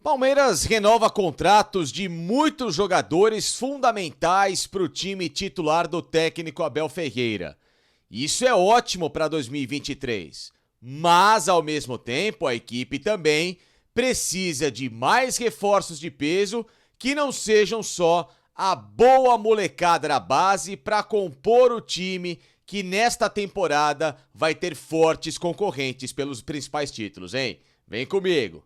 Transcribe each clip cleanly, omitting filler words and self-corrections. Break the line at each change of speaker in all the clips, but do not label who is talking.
Palmeiras renova contratos de muitos jogadores fundamentais para o time titular do técnico Abel Ferreira. Isso é ótimo para 2023, mas ao mesmo tempo a equipe também precisa de mais reforços de peso que não sejam só a boa molecada da base para compor o time que nesta temporada vai ter fortes concorrentes pelos principais títulos, hein? Vem comigo!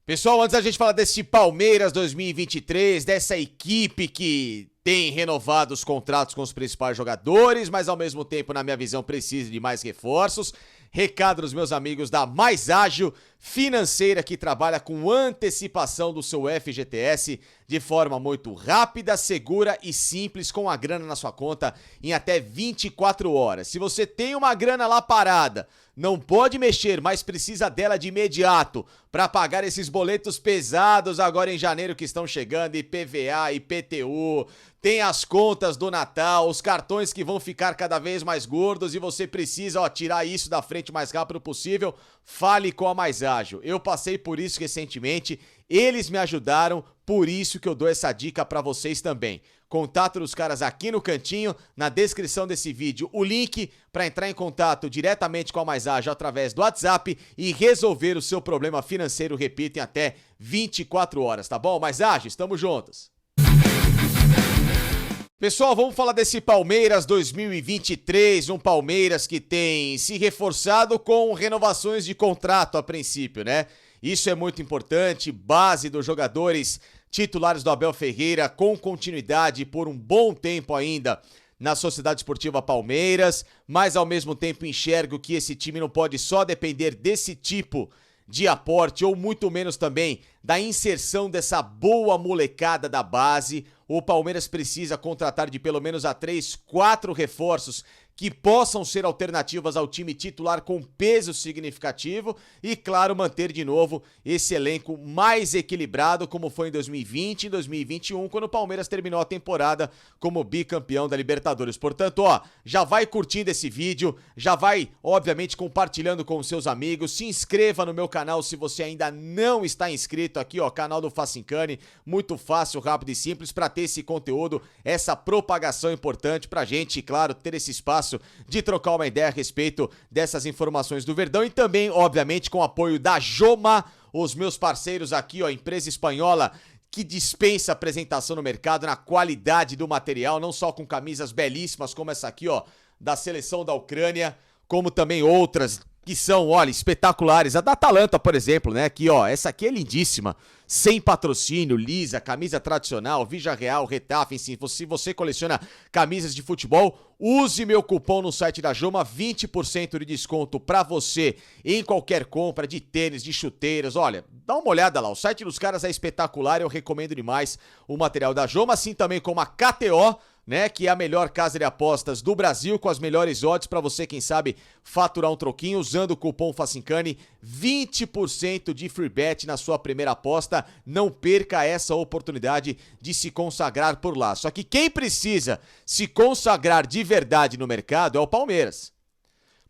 Pessoal, antes da gente falar desse Palmeiras 2023, dessa equipe que tem renovado os contratos com os principais jogadores, mas ao mesmo tempo, na minha visão, precisa de mais reforços. Recado dos meus amigos da Mais Ágil Financeira, que trabalha com antecipação do seu FGTS de forma muito rápida, segura e simples, com a grana na sua conta em até 24 horas. Se você tem uma grana lá parada, não pode mexer, mas precisa dela de imediato para pagar esses boletos pesados agora em janeiro que estão chegando, IPVA, IPTU, tem as contas do Natal, os cartões que vão ficar cada vez mais gordos e você precisa tirar isso da frente o mais rápido possível, fale com a Mais Ágil. Eu passei por isso recentemente, eles me ajudaram, por isso que eu dou essa dica para vocês também. Contato dos caras aqui no cantinho, na descrição desse vídeo, o link para entrar em contato diretamente com a Mais Ágil através do WhatsApp e resolver o seu problema financeiro, repito, em até 24 horas, tá bom? Mais Ágil, estamos juntos! Pessoal, vamos falar desse Palmeiras 2023, um Palmeiras que tem se reforçado com renovações de contrato a princípio, né? Isso é muito importante, base dos jogadores titulares do Abel Ferreira com continuidade por um bom tempo ainda na Sociedade Esportiva Palmeiras, mas ao mesmo tempo enxergo que esse time não pode só depender desse tipo de aporte ou muito menos também da inserção dessa boa molecada da base. O Palmeiras precisa contratar de pelo menos a 3, 4 reforços que possam ser alternativas ao time titular com peso significativo e, claro, manter de novo esse elenco mais equilibrado como foi em 2020 e 2021, quando o Palmeiras terminou a temporada como bicampeão da Libertadores. Portanto, já vai curtindo esse vídeo, já vai, obviamente, compartilhando com os seus amigos, se inscreva no meu canal se você ainda não está inscrito aqui, canal do Facincani, muito fácil, rápido e simples para ter esse conteúdo, essa propagação importante pra gente, e claro, ter esse espaço de trocar uma ideia a respeito dessas informações do Verdão e também, obviamente, com o apoio da Joma, os meus parceiros aqui, empresa espanhola que dispensa apresentação no mercado na qualidade do material, não só com camisas belíssimas como essa aqui, da seleção da Ucrânia, como também outras que são, espetaculares. A da Atalanta, por exemplo, né? Aqui, essa aqui é lindíssima. Sem patrocínio, lisa, camisa tradicional, Vija Real, Retafe, enfim. Se você coleciona camisas de futebol, use meu cupom no site da Joma, 20% de desconto pra você em qualquer compra de tênis, de chuteiras. Olha, dá uma olhada lá, o site dos caras é espetacular, eu recomendo demais o material da Joma, assim também como a KTO, né, que é a melhor casa de apostas do Brasil, com as melhores odds para você, quem sabe, faturar um troquinho usando o cupom Facincani, 20% de free bet na sua primeira aposta. Não perca essa oportunidade de se consagrar por lá. Só que quem precisa se consagrar de verdade no mercado é o Palmeiras,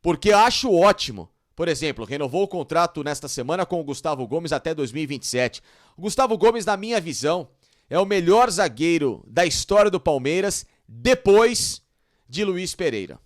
porque eu acho ótimo. Por exemplo, renovou o contrato nesta semana com o Gustavo Gomes até 2027. O Gustavo Gomes, na minha visão, é o melhor zagueiro da história do Palmeiras depois de Luiz Pereira.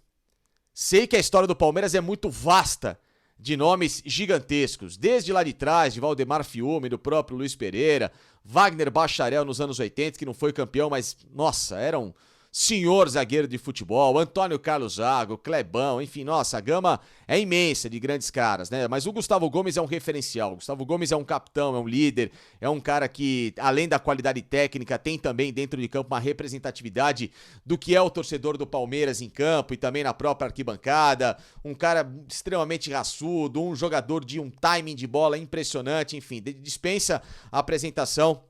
Sei que a história do Palmeiras é muito vasta, de nomes gigantescos, desde lá de trás, de Valdemar Fiume, do próprio Luiz Pereira, Wagner Bacharel nos anos 80, que não foi campeão, mas, nossa, era um senhor zagueiro de futebol, Antônio Carlos Zago, Clebão, enfim, nossa, a gama é imensa de grandes caras, né? Mas o Gustavo Gomes é um referencial, o Gustavo Gomes é um capitão, é um líder, é um cara que, além da qualidade técnica, tem também dentro de campo uma representatividade do que é o torcedor do Palmeiras em campo e também na própria arquibancada, um cara extremamente raçudo, um jogador de um timing de bola impressionante, enfim, dispensa a apresentação.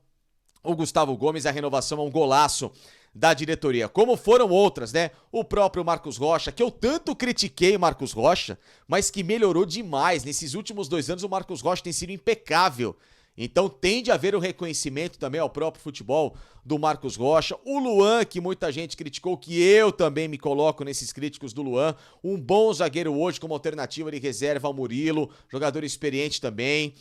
O Gustavo Gomes, a renovação é um golaço da diretoria, como foram outras, né? O próprio Marcos Rocha, que eu tanto critiquei o Marcos Rocha, mas que melhorou demais. Nesses últimos 2 anos o Marcos Rocha tem sido impecável Então tende a haver o reconhecimento também ao próprio futebol do Marcos Rocha. O Luan, que muita gente criticou, que eu também me coloco nesses críticos do Luan. Um bom zagueiro hoje como alternativa de reserva ao Murilo, jogador experiente também.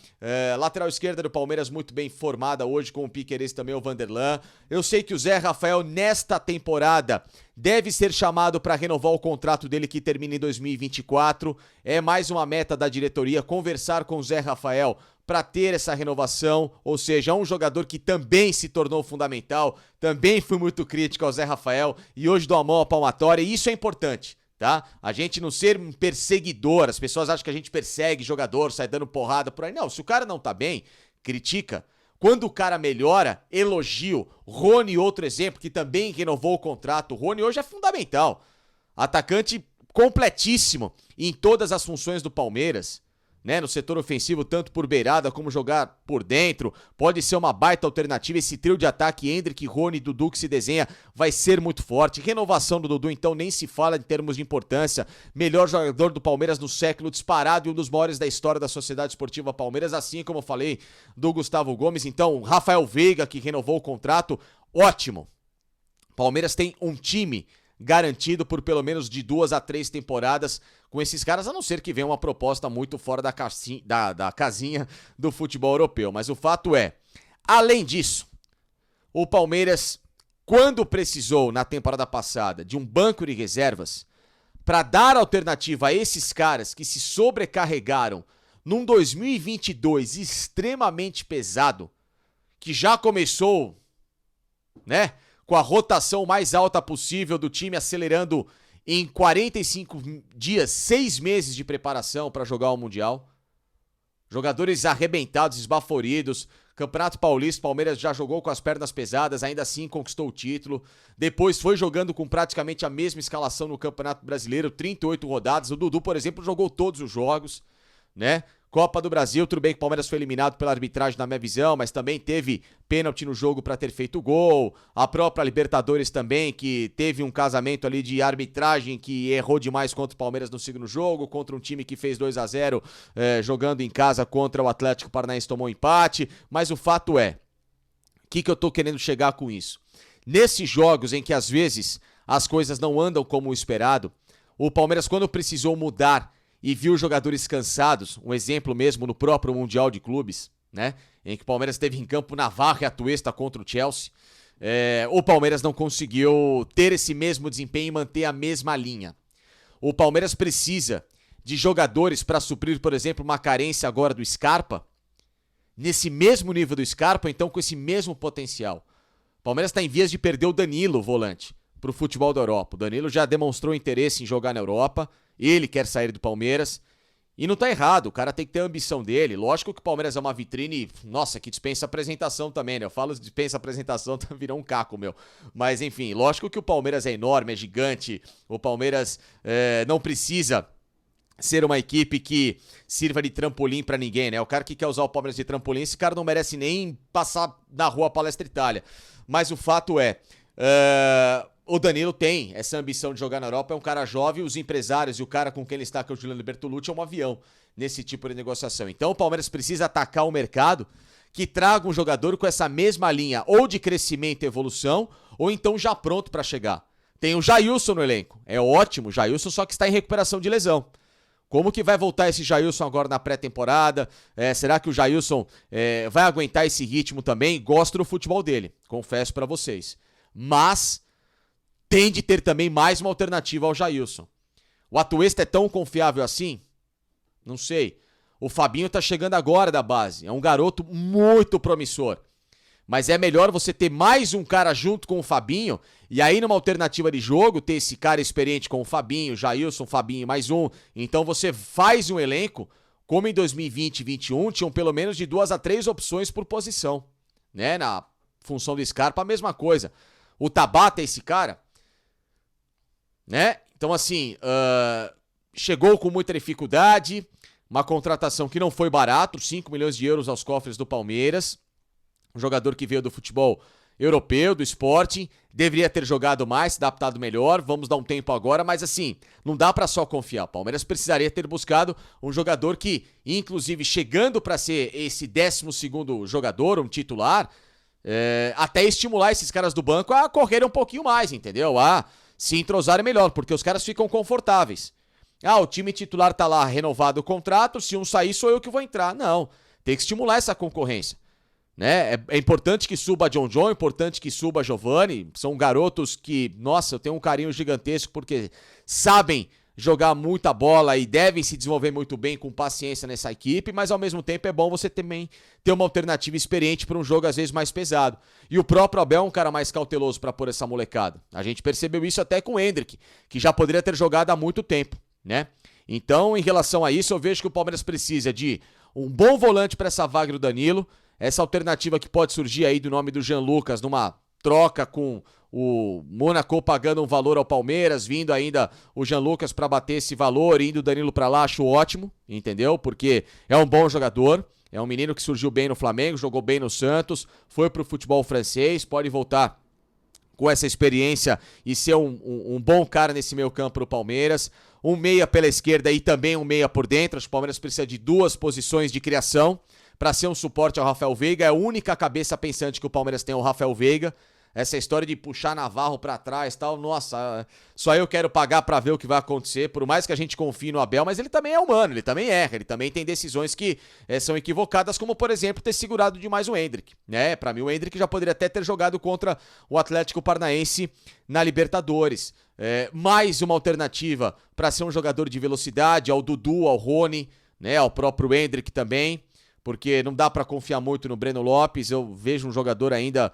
Lateral esquerda do Palmeiras muito bem formada hoje com o Piquerez também, o Vanderlan. Eu sei que o Zé Rafael nesta temporada deve ser chamado para renovar o contrato dele que termina em 2024. É mais uma meta da diretoria, conversar com o Zé Rafael para ter essa renovação, ou seja, um jogador que também se tornou fundamental, também fui muito crítico ao Zé Rafael e hoje dou a mão à palmatória, e isso é importante, tá? A gente não ser um perseguidor, as pessoas acham que a gente persegue jogador, sai dando porrada por aí. Não, se o cara não tá bem, critica. Quando o cara melhora, elogio. Rony, outro exemplo, que também renovou o contrato. O Rony hoje é fundamental. Atacante completíssimo em todas as funções do Palmeiras, né? No setor ofensivo, tanto por beirada como jogar por dentro. Pode ser uma baita alternativa. Esse trio de ataque, Endrick, Rony e Dudu, que se desenha, vai ser muito forte. Renovação do Dudu, então, nem se fala em termos de importância. Melhor jogador do Palmeiras no século, disparado, e um dos maiores da história da Sociedade Esportiva Palmeiras, assim como eu falei do Gustavo Gomes. Então, Rafael Veiga, que renovou o contrato, ótimo. Palmeiras tem um time garantido por pelo menos de 2 a 3 temporadas com esses caras, a não ser que venha uma proposta muito fora da casinha do futebol europeu. Mas o fato é, além disso, o Palmeiras, quando precisou na temporada passada de um banco de reservas para dar alternativa a esses caras que se sobrecarregaram num 2022 extremamente pesado, que já começou, né, com a rotação mais alta possível do time, acelerando em 45 dias, 6 meses de preparação para jogar o Mundial. Jogadores arrebentados, esbaforidos. Campeonato Paulista, Palmeiras já jogou com as pernas pesadas, ainda assim conquistou o título. Depois foi jogando com praticamente a mesma escalação no Campeonato Brasileiro, 38 rodadas. O Dudu, por exemplo, jogou todos os jogos, né? Copa do Brasil, tudo bem que o Palmeiras foi eliminado pela arbitragem na minha visão, mas também teve pênalti no jogo para ter feito gol. A própria Libertadores também, que teve um casamento ali de arbitragem que errou demais contra o Palmeiras no segundo jogo, contra um time que fez 2 a 0 jogando em casa contra o Atlético Paranaense, tomou um empate. Mas o fato é, o que eu tô querendo chegar com isso? Nesses jogos em que às vezes as coisas não andam como o esperado, o Palmeiras, quando precisou mudar e viu jogadores cansados, um exemplo mesmo no próprio Mundial de Clubes, né, em que o Palmeiras teve em campo Navarro e Atuesta contra o Chelsea, o Palmeiras não conseguiu ter esse mesmo desempenho e manter a mesma linha. O Palmeiras precisa de jogadores para suprir, por exemplo, uma carência agora do Scarpa, nesse mesmo nível do Scarpa, então com esse mesmo potencial. O Palmeiras está em vias de perder o Danilo, volante, para o futebol da Europa. O Danilo já demonstrou interesse em jogar na Europa, ele quer sair do Palmeiras, e não tá errado, o cara tem que ter a ambição dele. Lógico que o Palmeiras é uma vitrine, nossa, que dispensa apresentação também, né? Eu falo dispensa apresentação, virou um caco, meu. Mas enfim, lógico que o Palmeiras é enorme, é gigante, o Palmeiras não precisa ser uma equipe que sirva de trampolim pra ninguém, né? O cara que quer usar o Palmeiras de trampolim, esse cara não merece nem passar na rua Palestra Itália. Mas o fato é, o Danilo tem essa ambição de jogar na Europa, é um cara jovem, os empresários e o cara com quem ele está, que é o Juliano Bertolucci, é um avião nesse tipo de negociação. Então o Palmeiras precisa atacar o mercado que traga um jogador com essa mesma linha, ou de crescimento e evolução, ou então já pronto para chegar. Tem o Jailson no elenco, é ótimo, o Jailson só que está em recuperação de lesão. Como que vai voltar esse Jailson agora na pré-temporada? Será que o Jailson vai aguentar esse ritmo também? Gosto do futebol dele, confesso pra vocês. Mas tem de ter também mais uma alternativa ao Jailson. O Atuesta é tão confiável assim? Não sei. O Fabinho tá chegando agora da base. É um garoto muito promissor. Mas é melhor você ter mais um cara junto com o Fabinho e aí numa alternativa de jogo ter esse cara experiente com o Fabinho, Jailson, Fabinho mais um. Então você faz um elenco, como em 2020 e 2021, tinham pelo menos de 2 a 3 opções por posição, né? Na função do Scarpa, a mesma coisa. O Tabata é esse cara, né? Então assim, chegou com muita dificuldade, uma contratação que não foi barato, 5 milhões de euros aos cofres do Palmeiras. Um jogador que veio do futebol europeu do Sporting, deveria ter jogado mais, se adaptado melhor, vamos dar um tempo agora, mas assim, não dá pra só confiar. O Palmeiras precisaria ter buscado um jogador que, inclusive, chegando pra ser esse 12º jogador, um titular, até estimular esses caras do banco a correrem um pouquinho mais, entendeu? A se entrosarem melhor, porque os caras ficam confortáveis. O time titular tá lá, renovado o contrato, se um sair sou eu que vou entrar. Não, tem que estimular essa concorrência. Né? É importante que suba John, é importante que suba Giovani, são garotos que, nossa, eu tenho um carinho gigantesco porque sabem jogar muita bola e devem se desenvolver muito bem com paciência nessa equipe, mas ao mesmo tempo é bom você também ter uma alternativa experiente para um jogo às vezes mais pesado. E o próprio Abel é um cara mais cauteloso para pôr essa molecada. A gente percebeu isso até com o Endrick, que já poderia ter jogado há muito tempo, né? Então, em relação a isso, eu vejo que o Palmeiras precisa de um bom volante para essa vaga do Danilo. Essa alternativa que pode surgir aí do nome do Jean Lucas numa troca com o Mônaco pagando um valor ao Palmeiras, vindo ainda o Jean Lucas para bater esse valor, indo o Danilo para lá, acho ótimo, entendeu? Porque é um bom jogador, é um menino que surgiu bem no Flamengo, jogou bem no Santos, foi pro futebol francês, pode voltar com essa experiência e ser um bom cara nesse meio campo pro Palmeiras. Um meia pela esquerda e também um meia por dentro. Acho que o Palmeiras precisa de 2 posições de criação para ser um suporte ao Rafael Veiga. É a única cabeça pensante que o Palmeiras tem, o Rafael Veiga. Essa história de puxar Navarro pra trás e tal, nossa, só eu quero pagar pra ver o que vai acontecer, por mais que a gente confie no Abel, mas ele também é humano, ele também erra, ele também tem decisões que são equivocadas, como por exemplo ter segurado demais o Endrick, né? Pra mim o Endrick já poderia até ter jogado contra o Atlético Paranaense na Libertadores. Mais uma alternativa pra ser um jogador de velocidade, ao Dudu, ao Rony, né? Ao próprio Endrick também. Porque não dá pra confiar muito no Breno Lopes, eu vejo um jogador ainda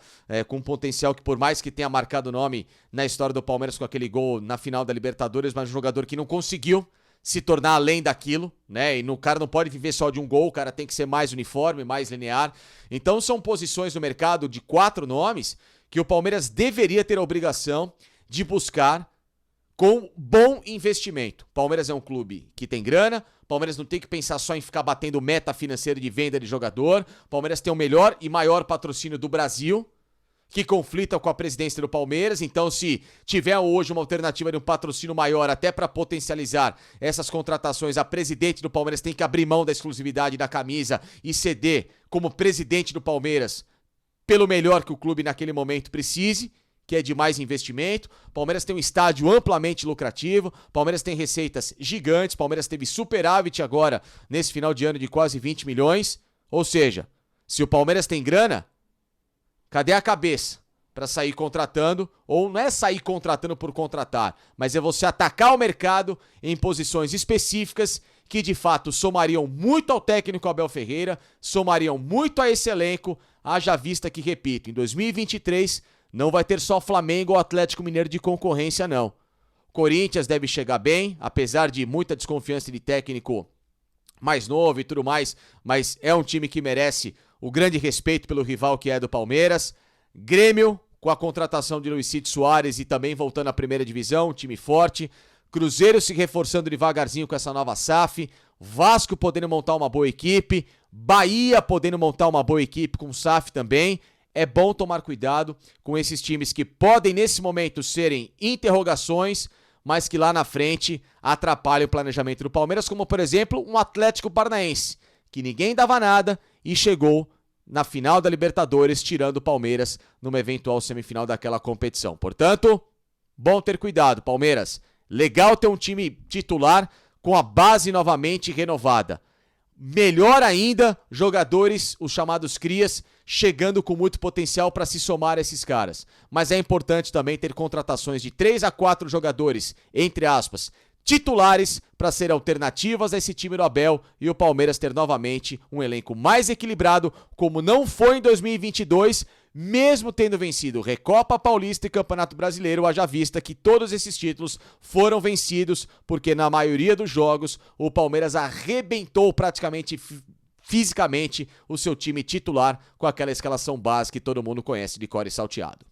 com potencial que por mais que tenha marcado o nome na história do Palmeiras com aquele gol na final da Libertadores, mas um jogador que não conseguiu se tornar além daquilo, né? E o cara não pode viver só de um gol, o cara tem que ser mais uniforme, mais linear. Então são posições no mercado de 4 nomes que o Palmeiras deveria ter a obrigação de buscar com bom investimento. Palmeiras é um clube que tem grana, Palmeiras não tem que pensar só em ficar batendo meta financeira de venda de jogador. Palmeiras tem o melhor e maior patrocínio do Brasil, que conflita com a presidência do Palmeiras. Então, se tiver hoje uma alternativa de um patrocínio maior, até para potencializar essas contratações, a presidente do Palmeiras tem que abrir mão da exclusividade da camisa e ceder como presidente do Palmeiras pelo melhor que o clube naquele momento precise, que é de mais investimento. Palmeiras tem um estádio amplamente lucrativo, Palmeiras tem receitas gigantes, Palmeiras teve superávit agora, nesse final de ano, de quase 20 milhões. Ou seja, se o Palmeiras tem grana, cadê a cabeça para sair contratando? Ou não é sair contratando por contratar, mas é você atacar o mercado em posições específicas que de fato somariam muito ao técnico Abel Ferreira, somariam muito a esse elenco, haja vista que, repito, em 2023... não vai ter só Flamengo ou Atlético Mineiro de concorrência, não. Corinthians deve chegar bem, apesar de muita desconfiança de técnico mais novo e tudo mais, mas é um time que merece o grande respeito pelo rival que é do Palmeiras. Grêmio, com a contratação de Luizito Soares e também voltando à primeira divisão, um time forte. Cruzeiro se reforçando devagarzinho com essa nova SAF. Vasco podendo montar uma boa equipe. Bahia podendo montar uma boa equipe com SAF também. É bom tomar cuidado com esses times que podem, nesse momento, serem interrogações, mas que lá na frente atrapalham o planejamento do Palmeiras, como, por exemplo, um Atlético Paranaense, que ninguém dava nada e chegou na final da Libertadores, tirando o Palmeiras numa eventual semifinal daquela competição. Portanto, bom ter cuidado, Palmeiras. Legal ter um time titular com a base novamente renovada. Melhor ainda, jogadores, os chamados crias, chegando com muito potencial para se somar a esses caras. Mas é importante também ter contratações de 3 a 4 jogadores, entre aspas, titulares, para ser alternativas a esse time do Abel e o Palmeiras ter novamente um elenco mais equilibrado, como não foi em 2022, mesmo tendo vencido Recopa Paulista e Campeonato Brasileiro, haja vista que todos esses títulos foram vencidos, porque na maioria dos jogos o Palmeiras arrebentou praticamente fisicamente o seu time titular com aquela escalação básica que todo mundo conhece de cor e salteado.